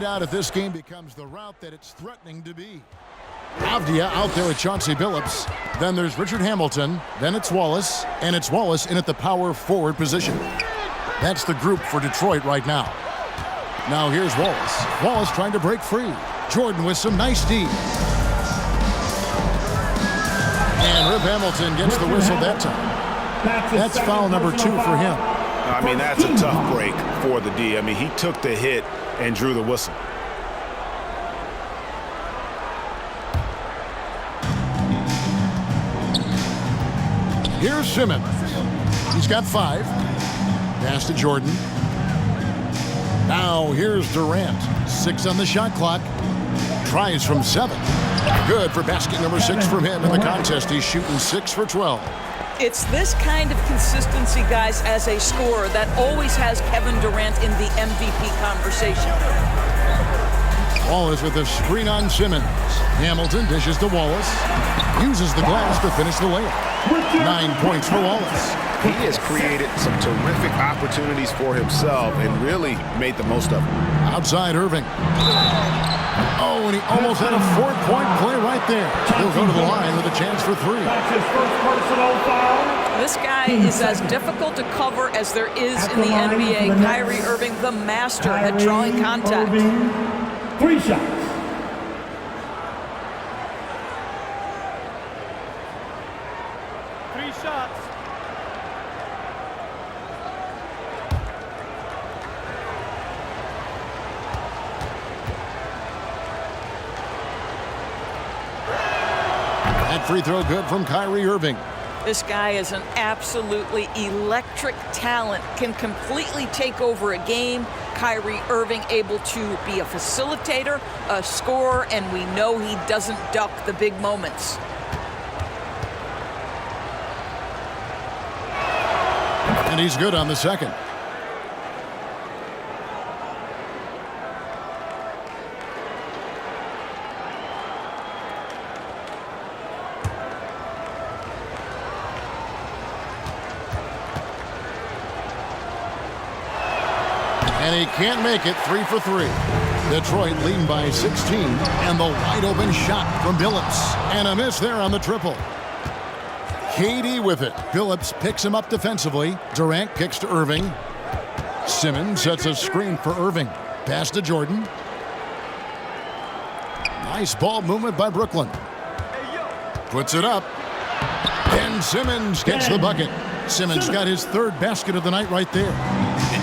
Out if this game becomes the route that it's threatening to be. Avdia out there with Chauncey Billups. Then there's Richard Hamilton. Then it's Wallace. And it's Wallace in at the power forward position. That's the group for Detroit right now. Now here's Wallace. Wallace trying to break free. Jordan with some nice D. And Rip Hamilton gets the whistle that time. That's foul number 2 for him. I mean, that's a tough break for the D. I mean, he took the hit and drew the whistle. Here's Simmons. He's got 5. Pass to Jordan. Now here's Durant. 6 on the shot clock. Tries from 7. Good for basket number 6 from him in the contest. He's shooting 6 for 12. It's this kind of consistency, guys, as a scorer that always has Kevin Durant in the MVP conversation. Wallace with a screen on Simmons. Hamilton dishes to Wallace. Uses the glass to finish the layup. 9 points for Wallace. He has created some terrific opportunities for himself and really made the most of them. Outside Irving. Oh, and he almost had a 4-point play right there. He'll go to the line with a chance for 3. That's his first personal foul. This guy is as difficult to cover as there is in the NBA. Kyrie Irving, the master at drawing contact. 3 shots. That free throw good from Kyrie Irving. This guy is an absolutely electric talent, can completely take over a game. Kyrie Irving able to be a facilitator, a scorer, and we know he doesn't duck the big moments. And he's good on the second. And he can't make it. 3 for 3. Detroit leading by 16. And the wide open shot from Billups. And a miss there on the triple. KD with it. Billups picks him up defensively. Durant kicks to Irving. Simmons sets a screen for Irving. Pass to Jordan. Nice ball movement by Brooklyn. Puts it up. And Simmons gets the bucket. Simmons got his 3rd basket of the night right there.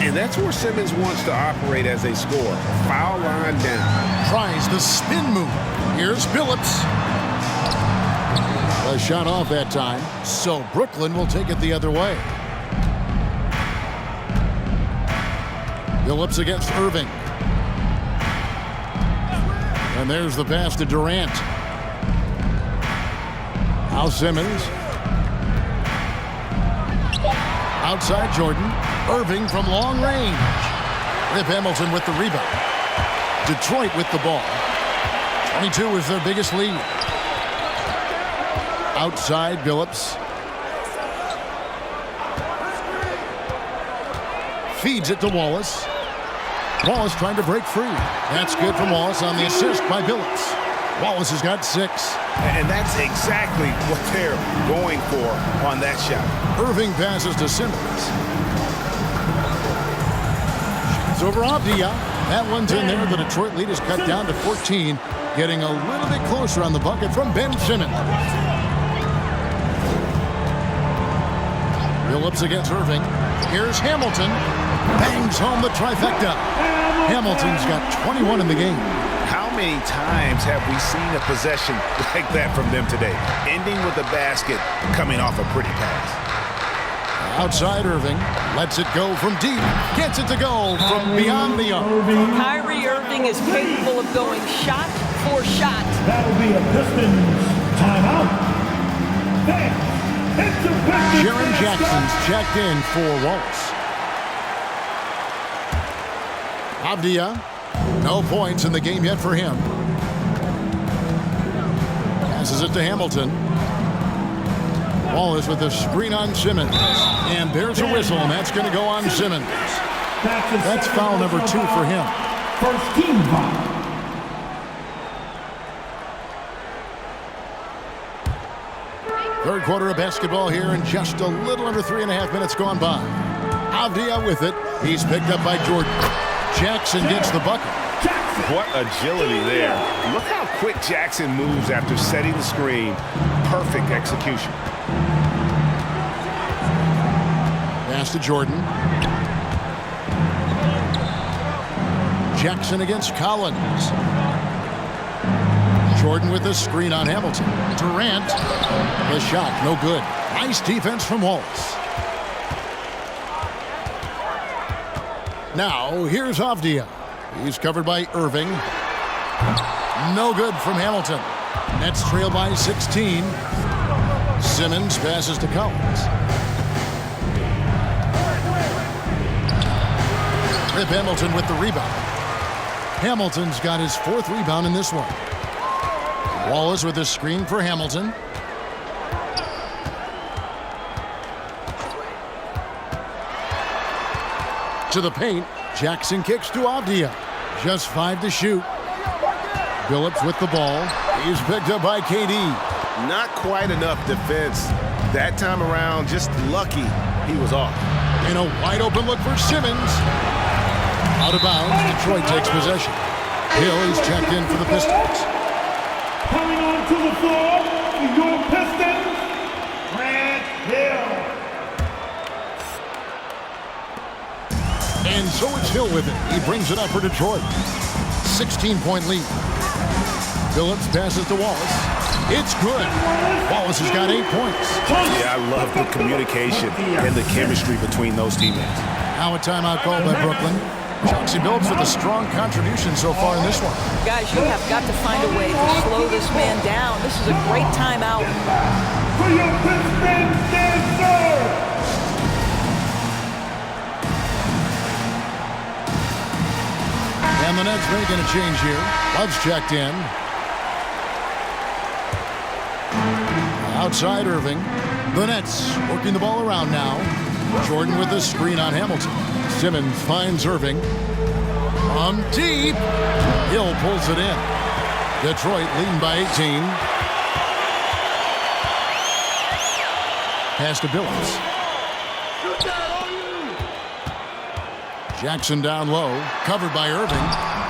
And that's where Simmons wants to operate as a scorer. Foul line down. Tries the spin move. Here's Billups. A shot off that time, so Brooklyn will take it the other way. Billups against Irving. And there's the pass to Durant. Now Simmons. Outside Jordan. Irving from long range. Rip Hamilton with the rebound. Detroit with the ball. 22 is their biggest lead. Outside Billups. Feeds it to Wallace. Wallace trying to break free. That's good from Wallace on the assist by Billups. Wallace has got 6. And that's exactly what they're going for on that shot. Irving passes to Simmons. It's over Avdia. That one's in there. The Detroit lead is cut down to 14. Getting a little bit closer on the bucket from Ben Simmons. Billups against Irving. Here's Hamilton. Bangs home the trifecta. Hamilton's got 21 in the game. How many times have we seen a possession like that from them today? Ending with a basket, coming off a pretty pass. Outside Irving. Lets it go from deep. Gets it to go from beyond the arc. Kyrie Irving is capable of going shot for shot. That'll be a Pistons timeout. Jaren Jackson's checked in for Wallace. Avdia, no points in the game yet for him. Passes it to Hamilton. Wallace with a screen on Simmons. And there's a whistle, and that's going to go on Simmons. That's foul number 2 for him. First team foul. Third quarter of basketball here, and just a little under 3.5 minutes gone by. Avdia with it. He's picked up by Jordan. Jackson gets the bucket. What agility there. Look how quick Jackson moves after setting the screen. Perfect execution. Pass to Jordan. Jackson against Collins. Jordan with a screen on Hamilton. Durant. The shot, no good. Nice defense from Wallace. Now, here's Avdia. He's covered by Irving. No good from Hamilton. Nets trail by 16. Simmons passes to Collins. Rip Hamilton with the rebound. Hamilton's got his 4th rebound in this one. Wallace with a screen for Hamilton. To the paint. Jackson kicks to Avdia. Just 5 to shoot. Billups with the ball. He's picked up by KD. Not quite enough defense. That time around, just lucky he was off. In a wide open look for Simmons. Out of bounds. Detroit takes possession. Hill is checked in for the Pistons. Coming onto the floor for your Pistons, Grant Hill. And so it's Hill with it. He brings it up for Detroit. 16-point lead. Billups passes to Wallace. It's good. Wallace has got 8 points. Yeah, I love the communication and the chemistry between those teammates. Now a timeout called by Brooklyn. Chauncey Billups with a strong contribution so far in this one. Guys, you have got to find a way to slow this man down. This is a great timeout. For your Pistons, dancer. And the Nets making a change here. Love's checked in. Outside Irving. The Nets working the ball around now. Jordan with the screen on Hamilton. Simmons finds Irving. From deep. Hill pulls it in. Detroit leading by 18. Pass to Billups. Jackson down low. Covered by Irving.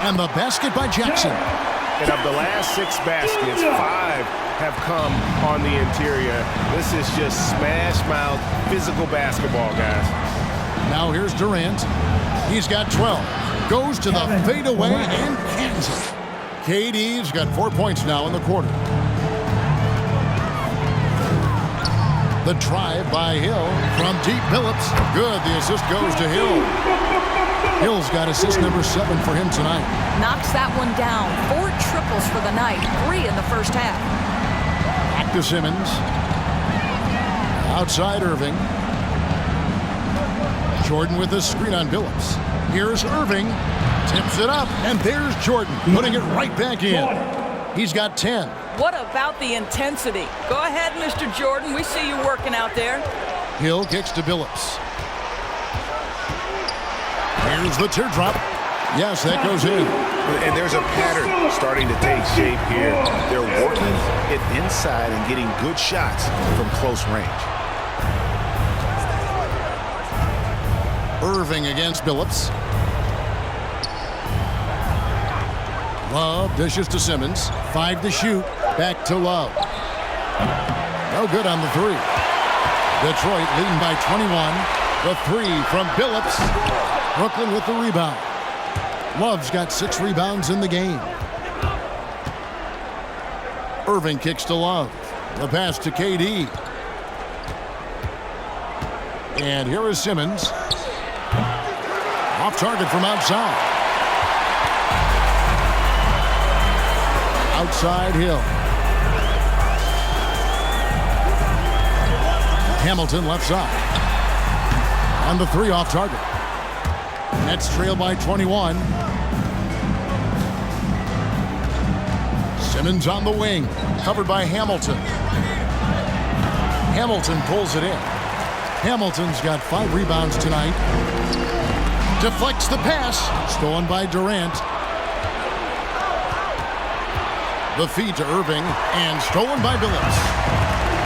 And the basket by Jackson. And of the last 6 baskets, 5 have come on the interior. This is just smash-mouth physical basketball, guys. Now here's Durant. He's got 12. Goes to the fadeaway and cans it. KD's got 4 points now in the quarter. The drive by Hill from deep. Billups. Good. The assist goes to Hill. Hill's got assist number 7 for him tonight. Knocks that one down. 4 triples for the night. 3 in the first half. Back to Simmons. Outside Irving. Jordan with the screen on Billups. Here's Irving. Tips it up. And there's Jordan putting it right back in. He's got 10. What about the intensity? Go ahead, Mr. Jordan. We see you working out there. Hill kicks to Billups. Here's the teardrop. Yes, that goes in. And there's a pattern starting to take shape here. They're working it inside and getting good shots from close range. Irving against Billups. Love dishes to Simmons. 5 to shoot. Back to Love. No good on the 3. Detroit leading by 21. The 3 from Billups. Brooklyn with the rebound. Love's got 6 rebounds in the game. Irving kicks to Love. The pass to KD. And here is Simmons. Off target from outside. Outside Hill. Hamilton left side. On the 3 off target. Nets trail by 21. Simmons on the wing. Covered by Hamilton. Hamilton pulls it in. Hamilton's got 5 rebounds tonight. Deflects the pass. Stolen by Durant. The feed to Irving, and stolen by Billups.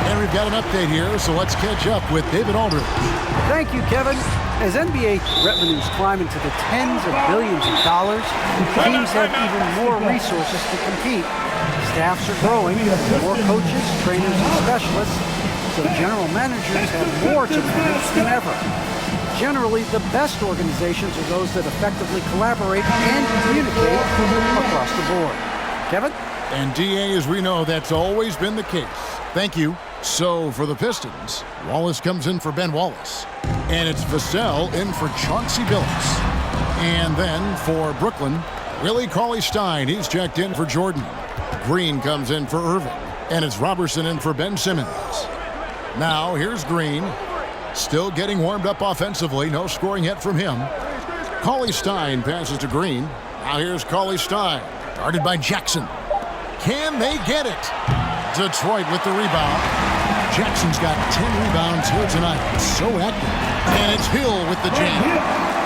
And we've got an update here, so let's catch up with David Aldridge. Thank you, Kevin. As NBA revenues climb into the tens of billions of dollars, teams have even more resources to compete. Staffs are growing, more coaches, trainers, and specialists, so general managers have more to manage than ever. Generally, the best organizations are those that effectively collaborate and communicate across the board. Kevin? And DA, as we know, that's always been the case. Thank you. So for the Pistons, Wallace comes in for Ben Wallace. And it's Vassell in for Chauncey Billups. And then for Brooklyn, Willie Cauley-Stein. He's checked in for Jordan. Green comes in for Irving. And it's Robertson in for Ben Simmons. Now here's Green. Still getting warmed up offensively. No scoring yet from him. Cauley-Stein passes to Green. Now here's Cauley-Stein. Guarded by Jackson. Can they get it? Detroit with the rebound. Jackson's got 10 rebounds here tonight. So active. And it's Hill with the jam.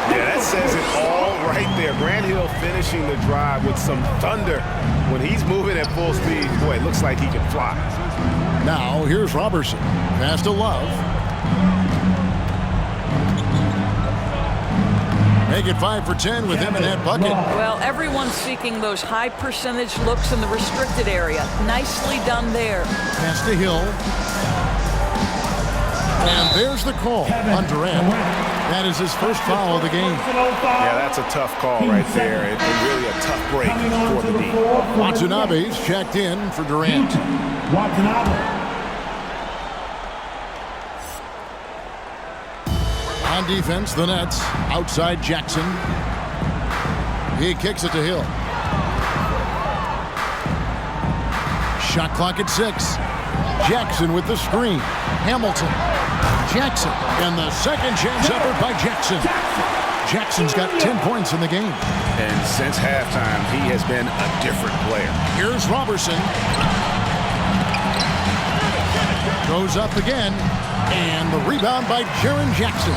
Yeah, that says it all right there. Grant Hill finishing the drive with some thunder. When he's moving at full speed, boy, it looks like he can fly. Now here's Robertson. Pass to Love. Make it 5 for 10 with him in that bucket. Well, everyone's seeking those high percentage looks in the restricted area. Nicely done there. Pass to Hill. And there's the call on Durant. That is his first foul of the game. Yeah, that's a tough call right there. And really a tough break for the D. Watanabe's checked in for Durant. Watanabe. On defense, the Nets. Outside Jackson. He kicks it to Hill. Shot clock at 6. Jackson with the screen. Hamilton. Jackson. And the second chance effort by Jackson. Jackson's got 10 points in the game. And since halftime, he has been a different player. Here's Robertson. Goes up again. And the rebound by Jaren Jackson.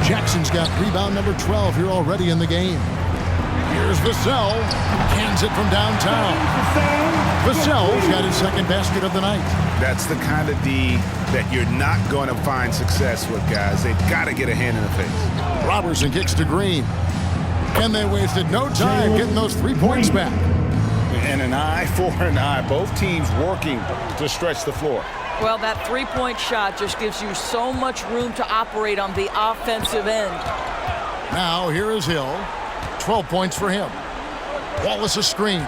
Jackson's got rebound number 12 here already in the game. Here's Vassell. Cans it from downtown. Vassell's got his second basket of the night. That's the kind of D that you're not going to find success with, guys. They've got to get a hand in the face. Robertson kicks to Green. And they wasted no time getting those 3 points back. And an eye for an eye. Both teams working to stretch the floor. Well, that three-point shot just gives you so much room to operate on the offensive end. Now here is Hill. 12 points for him. Wallace a screen.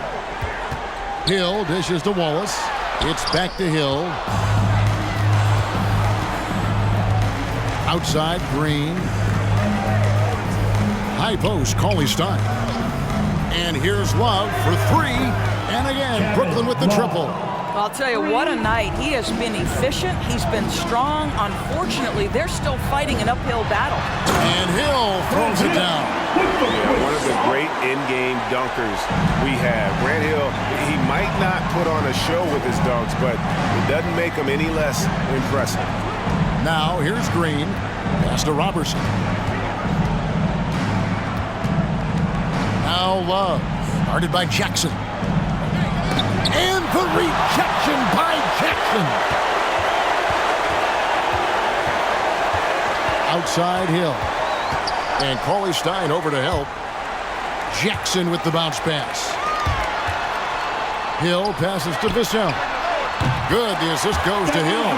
Hill dishes to Wallace. It's back to Hill. Outside Green. High post, Cauley-Stein. And here's Love for 3. And again, Brooklyn with the triple. I'll tell you, what a night. He has been efficient. He's been strong. Unfortunately, they're still fighting an uphill battle. And Hill throws it down. Yeah, one of the great in-game dunkers we have. Grant Hill, he might not put on a show with his dunks, but it doesn't make him any less impressive. Now, here's Green. Pass to Robertson. Now Love. Guarded by Jackson. And the rejection by Jackson. Outside Hill. And Cauley-Stein over to help. Jackson with the bounce pass. Hill passes to Vassell. Good, the assist goes to Hill.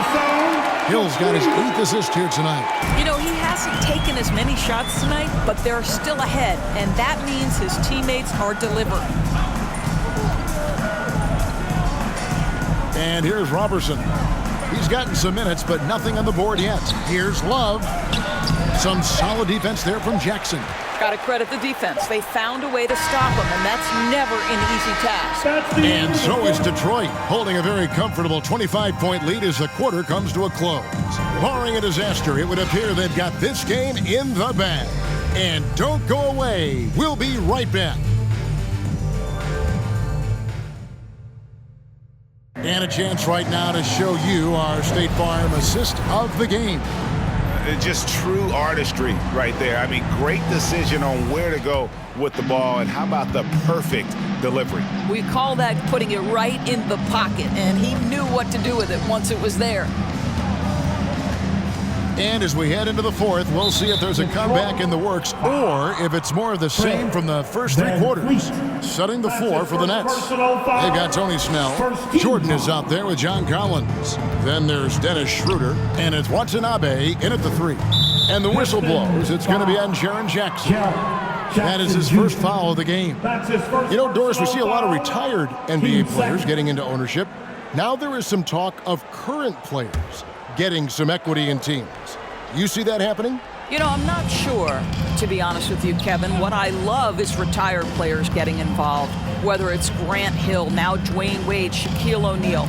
Hill's got his 8th assist here tonight. You know, he hasn't taken as many shots tonight, but they're still ahead, and that means his teammates are delivering. And here's Robertson. He's gotten some minutes, but nothing on the board yet. Here's Love. Some solid defense there from Jackson. Got to credit the defense. They found a way to stop him, and that's never an easy task. And so is Detroit, holding a very comfortable 25-point lead as the quarter comes to a close. Barring a disaster, it would appear they've got this game in the bag. And don't go away. We'll be right back. And a chance right now to show you our State Farm assist of the game. just true artistry right there. I mean, great decision on where to go with the ball, and how about the perfect delivery? We call that putting it right in the pocket, and he knew what to do with it once it was there. And as we head into the fourth, we'll see if there's a comeback in the works or if it's more of the same from the first three quarters. Setting the floor for the Nets. They've got Tony Snell. Jordan is out there with John Collins. Then there's Dennis Schroeder. And it's Watanabe in at the three. And the whistle blows. It's going to be on Jaren Jackson. That is his first foul of the game. You know, Doris, we see a lot of retired NBA players getting into ownership. Now there is some talk of current players getting some equity in teams. You see that happening? You know, I'm not sure, to be honest with you, Kevin. What I love is retired players getting involved, whether it's Grant Hill, now Dwayne Wade, Shaquille O'Neal.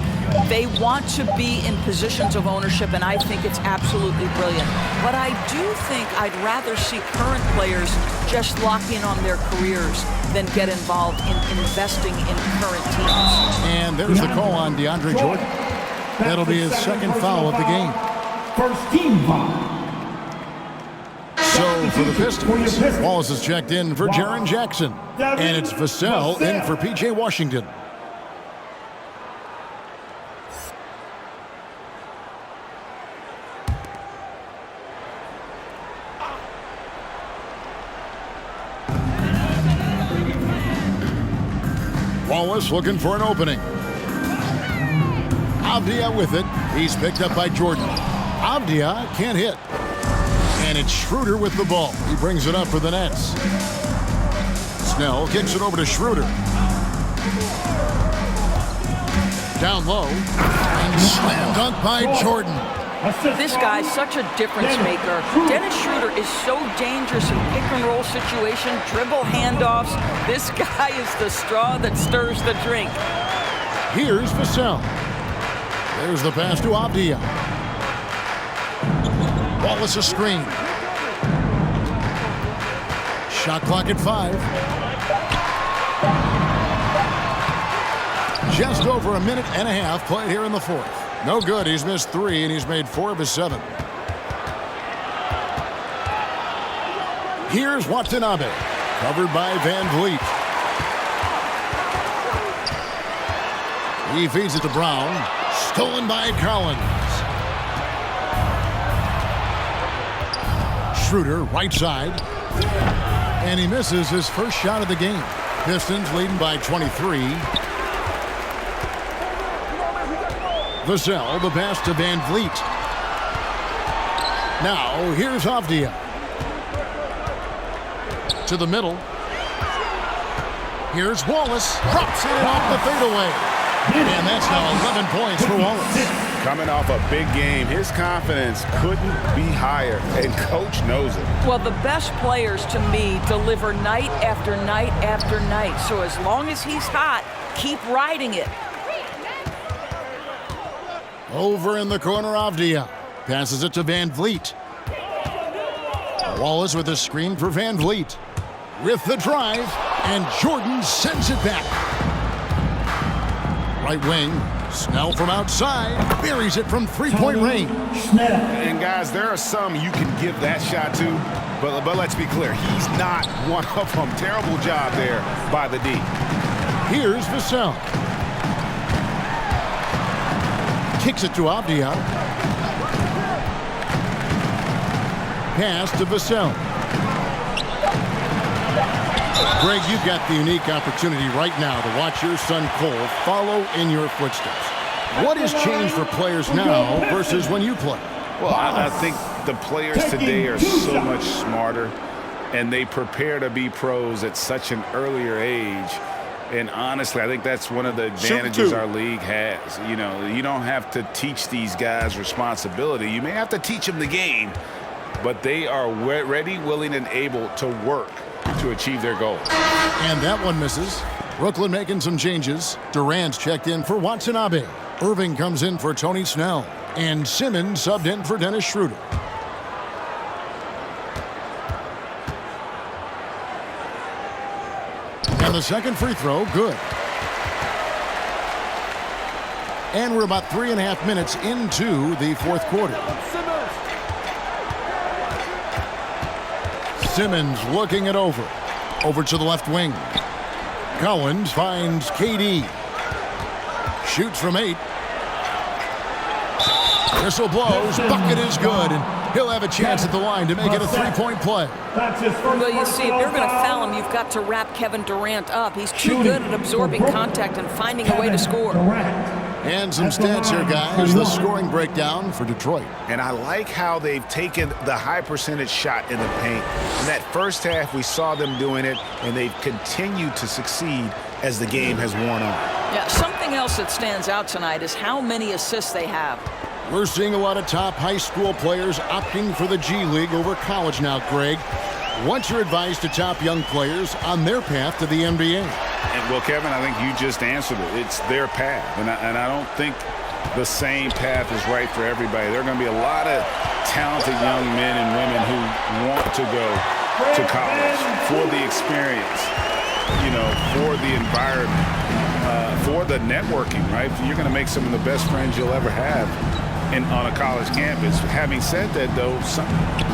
They want to be in positions of ownership, and I think it's absolutely brilliant. But I do think I'd rather see current players just lock in on their careers than get involved in investing in current teams. And there's the call on DeAndre Jordan. That'll be his second foul of the game. First team foul. So for the Pistons, Wallace is checked in for Jaren Jackson. And it's Vassell in for P.J. Washington. Wallace looking for an opening. Avdia with it. He's picked up by Jordan. Avdia can't hit. And it's Schroeder with the ball. He brings it up for the Nets. Snell kicks it over to Schroeder. Down low. And slam dunk by Jordan. This guy's such a difference maker. Dennis Schroeder is so dangerous in pick-and-roll situation, dribble handoffs. This guy is the straw that stirs the drink. Here's Vassell. There's the pass to Avdia. Wallace a screen. Shot clock at 5. Just over a minute and a half played here in the fourth. No good. He's missed 3, and he's made 4 of his 7. Here's Watanabe, covered by Van Vliet. He feeds it to Brown. Stolen by Collins. Schroeder, right side. And he misses his first shot of the game. Pistons leading by 23. Vassell, the pass to Van Vliet. Now, here's Avdia. To the middle. Here's Wallace. Drops it off the fadeaway. And that's now 11 points for Wallace. Coming off a big game, his confidence couldn't be higher, and coach knows it. Well, the best players, to me, deliver night after night after night. So as long as he's hot, keep riding it. Over in the corner, Avdia. Passes it to Van Vliet. Wallace with a screen for Van Vliet. With the drive, and Jordan sends it back. Right wing, Snell from outside. Buries it from three-point range. And guys, there are some you can give that shot to, but let's be clear, he's not one of them. Terrible job there by the D. Here's Vassell. Kicks it to Avdia. Pass to Vassell. Greg, you've got the unique opportunity right now to watch your son Cole follow in your footsteps. What has changed for players now versus when you played? Well, I think the players today are so much smarter, and they prepare to be pros at such an earlier age. And honestly, I think that's one of the advantages our league has. You know, you don't have to teach these guys responsibility. You may have to teach them the game, but they are ready, willing, and able to work to achieve their goals. And that one misses. Brooklyn making some changes. Durant's checked in for Watanabe. Irving comes in for Tony Snell. And Simmons subbed in for Dennis Schroeder. And the second free throw, good. And we're about 3.5 minutes into the fourth quarter. Simmons looking it over. Over to the left wing. Collins finds KD. Shoots from 8. Whistle blows. Bucket is good. And he'll have a chance at the line to make it a 3-point play. Well, you see, if you're going to foul him, you've got to wrap Kevin Durant up. He's too good at absorbing contact and finding a way to score. And some stats here, guys. The scoring breakdown for Detroit. And I like how they've taken the high percentage shot in the paint. In that first half, we saw them doing it, and they've continued to succeed as the game has worn on. Yeah, something else that stands out tonight is how many assists they have. We're seeing a lot of top high school players opting for the G League over college now, Greg. What's your advice to top young players on their path to the NBA? Well, Kevin, I think you just answered it. It's their path, and I don't think the same path is right for everybody. There are going to be a lot of talented young men and women who want to go to college for the experience, for the environment, for the networking, right? You're going to make some of the best friends you'll ever have on a college campus. Having said that, though, some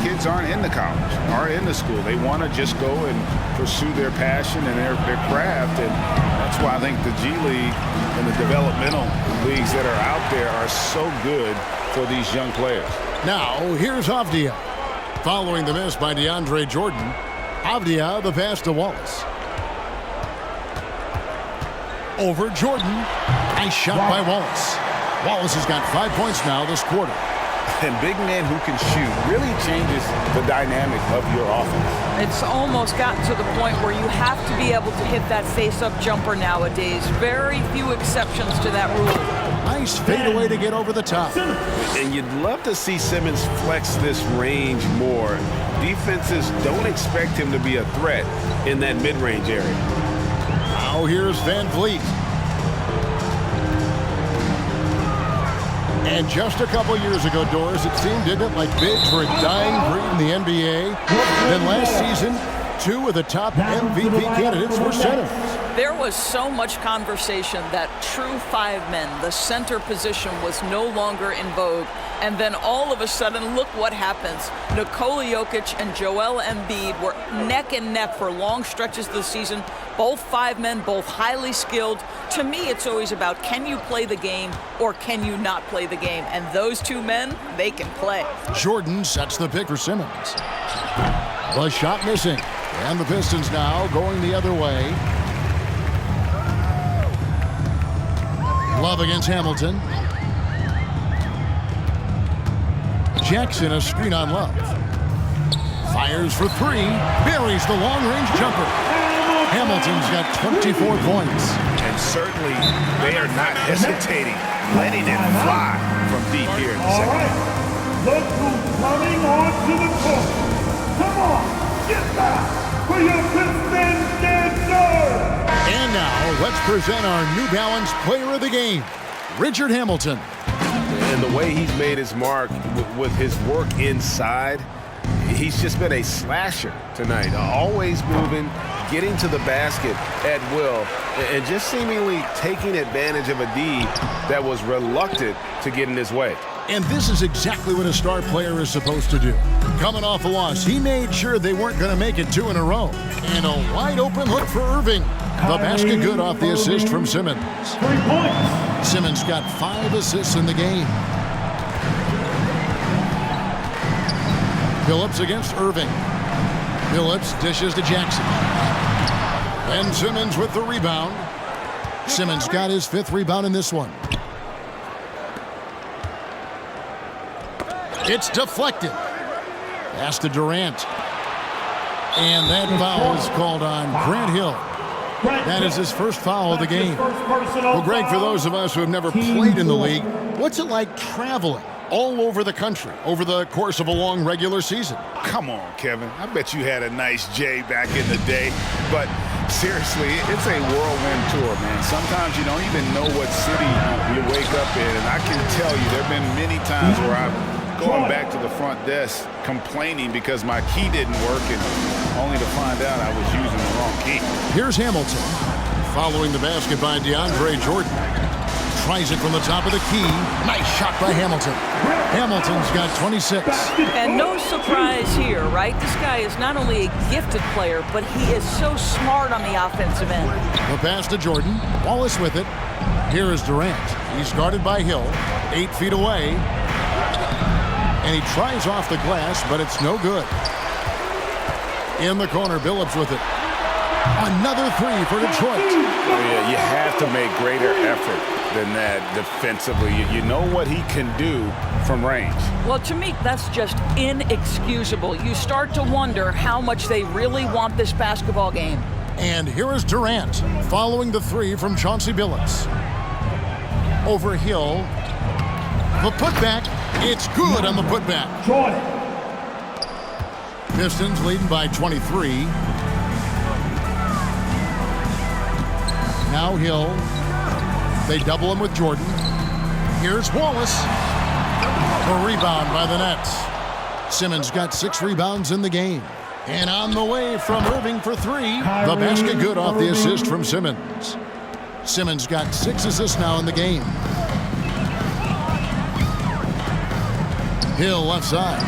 kids aren't in the college, aren't in the school. They want to just go and pursue their passion and their craft, and that's why I think the G League and the developmental leagues that are out there are so good for these young players. Now, here's Avdia. Following the miss by DeAndre Jordan, Avdia the pass to Wallace. Over Jordan. Nice shot by Wallace. Wallace has got 5 points now this quarter. And big men who can shoot really changes the dynamic of your offense. It's almost gotten to the point where you have to be able to hit that face-up jumper nowadays. Very few exceptions to that rule. Nice fadeaway to get over the top. And you'd love to see Simmons flex this range more. Defenses don't expect him to be a threat in that mid-range area. Now here's Van Vliet. And just a couple years ago, Doris, it seemed, didn't it, like bigs were a dying breed in the NBA. Then last season, 2 of the top MVP candidates were centers. There was so much conversation that true 5 men, the center position, was no longer in vogue. And then all of a sudden, look what happens. Nikola Jokic and Joel Embiid were neck and neck for long stretches of the season. Both 5 men, both highly skilled. To me, it's always about, can you play the game or can you not play the game? And those 2 men, they can play. Jordan sets the pick for Simmons. The shot missing. And the Pistons now going the other way. Love against Hamilton. Jackson, a screen on Love. Fires for 3. Buries the long-range jumper. Hamilton's got 24 points. And certainly they are not hesitating, letting it fly from deep here in the second half. Look who's coming onto the court. Come on, get back for your Pistons dancer. And now, let's present our New Balance Player of the Game, Richard Hamilton. And the way he's made his mark with his work inside, he's just been a slasher tonight. Always moving, getting to the basket at will, and just seemingly taking advantage of a D that was reluctant to get in his way. And this is exactly what a star player is supposed to do. Coming off a loss, he made sure they weren't going to make it 2 in a row. And a wide open look for Irving. The basket good off the assist from Simmons. 3 points. Simmons got 5 assists in the game. Phillips against Irving. Phillips dishes to Jackson. And Simmons with the rebound. Simmons got his 5th rebound in this one. It's deflected. Pass to Durant. And that foul is called on Grant Hill. That is his first foul of the game. Well, Greg, for those of us who have never played in the league, what's it like traveling all over the country over the course of a long regular season? Come on, Kevin. I bet you had a nice J back in the day. But seriously, it's a whirlwind tour, man. Sometimes you don't even know what city you wake up in. And I can tell you there have been many times where I've gone back to the front desk complaining because my key didn't work, and only to find out I was using the wrong key. Here's Hamilton following the basket by DeAndre Jordan. tries it from the top of the key. Nice shot by Hamilton. Hamilton's got 26. And no surprise here, right? This guy is not only a gifted player, but he is so smart on the offensive end. The pass to Jordan. Wallace with it. Here is Durant. He's guarded by Hill. 8 feet away. And he tries off the glass, but it's no good. In the corner, Billups with it. Another three for Detroit. Oh, yeah, you have to make greater effort than that defensively. You know what he can do from range. Well, to me, that's just inexcusable. You start to wonder how much they really want this basketball game. And here is Durant following the three from Chauncey Billups. Over Hill. The putback. It's good on the putback. Pistons leading by 23. Now Hill. They double him with Jordan. Here's Wallace. The rebound by the Nets. Simmons got 6 rebounds in the game. And on the way from Irving for 3. The basket good off the assist from Simmons. Simmons got 6 assists now in the game. Hill left side.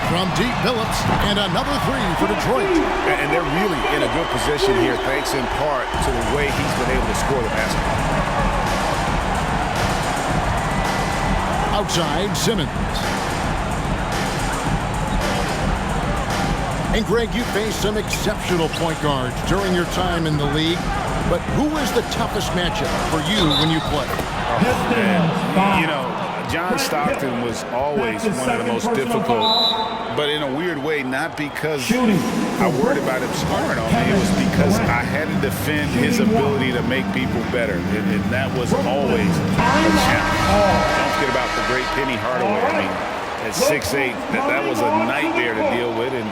From deep, Billups, and another 3 for Detroit. And they're really in a good position here, thanks in part to the way he's been able to score the basketball. Outside, Simmons. And Greg, you faced some exceptional point guards during your time in the league, but who is the toughest matchup for you when you play? Oh, man. You know, John Stockton was always one of the most difficult, but in a weird way, not because I worried about him scoring on me. It was because I had to defend his ability to make people better, and that was always a challenge. Don't forget about the great Penny Hardaway. I mean, at 6'8", that was a nightmare to deal with. And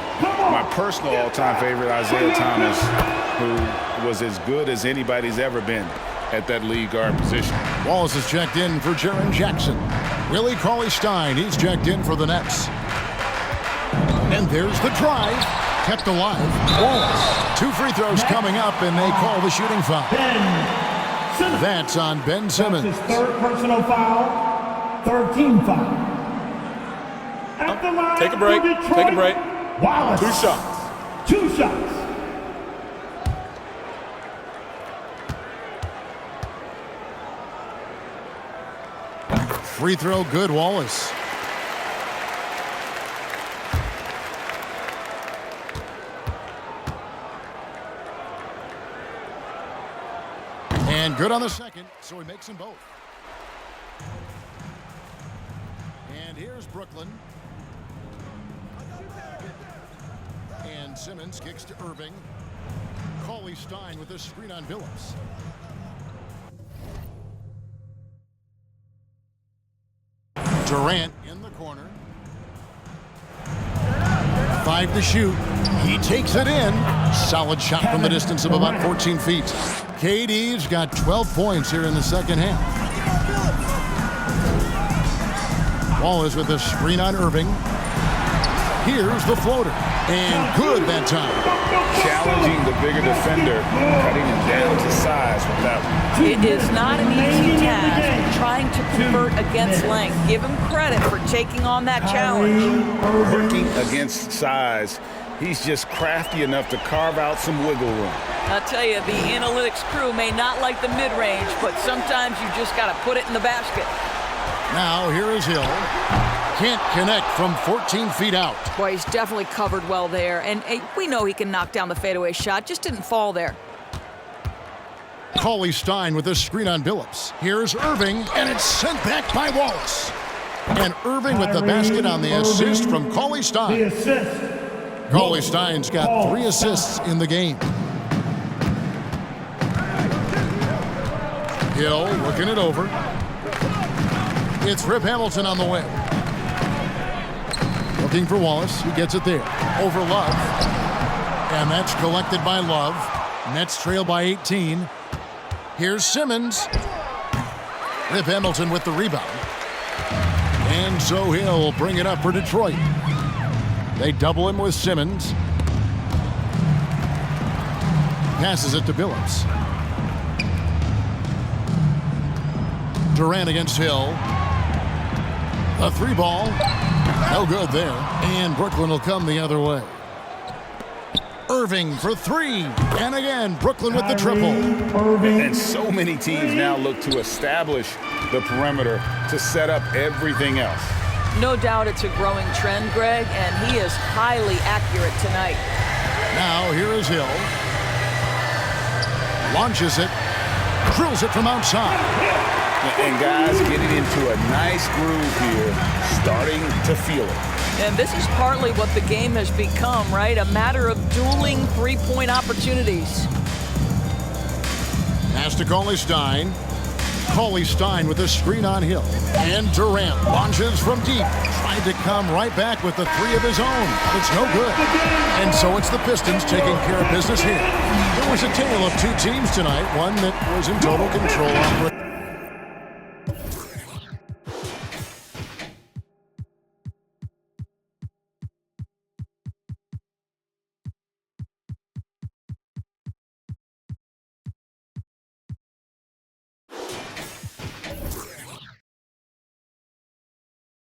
my personal all-time favorite, Isaiah Thomas, who was as good as anybody's ever been at that lead guard position. Wallace is checked in for Jaren Jackson. Willie Cauley-Stein, he's checked in for the Nets. And there's the drive. Kept alive. Wallace. 2 free throws coming up, and they call the shooting foul. That's on Ben Simmons. That's his 3rd personal foul, 3rd team foul. At the line Take a break. for Detroit, Take a break. Wallace. 2 shots. 2 shots. Free throw good, Wallace. And good on the second, so he makes them both. And here's Brooklyn. And Simmons kicks to Irving. Cauley-Stein with a screen on Billups. Durant in the corner. 5 to shoot. He takes it in. Solid shot from the distance of about 14 feet. KD's got 12 points here in the second half. Wallace with a screen on Irving. Here's the floater. And good that time. Challenging the bigger defender, cutting him down to size with that one. It is not an easy task trying to convert against length. Give him credit for taking on that challenge. Working against size, he's just crafty enough to carve out some wiggle room. I'll tell you, the analytics crew may not like the mid-range, but sometimes you just got to put it in the basket. Now here is Hill. Can't connect from 14 feet out. Boy, he's definitely covered well there. And hey, we know he can knock down the fadeaway shot, just didn't fall there. Cauley-Stein with a screen on Billups. Here's Irving, and it's sent back by Wallace. And Irving with the basket on the assist from Cauley-Stein. The assist. Cauley-Stein's got 3 assists in the game. Hill looking it over. It's Rip Hamilton on the way. Looking for Wallace. He gets it there. Over Love. And that's collected by Love. Nets trail by 18. Here's Simmons. Rip Hamilton with the rebound. And so he'll bring it up for Detroit. They double him with Simmons. Passes it to Billups. Durant against Hill. A three ball. No good there. And Brooklyn will come the other way. Irving for three. And again, Brooklyn with the triple. And so many teams now look to establish the perimeter to set up everything else. No doubt it's a growing trend, Greg, and he is highly accurate tonight. Now here is Hill. Launches it. Drills it from outside. And guys getting into a nice groove here, starting to feel it. And this is partly what the game has become, right? A matter of dueling three-point opportunities. Pass to Cauley-Stein. Cauley-Stein with a screen on Hill. And Durant launches from deep. Tried to come right back with the three of his own. It's no good. And so it's the Pistons taking care of business here. There was a tale of two teams tonight. One that was in total control.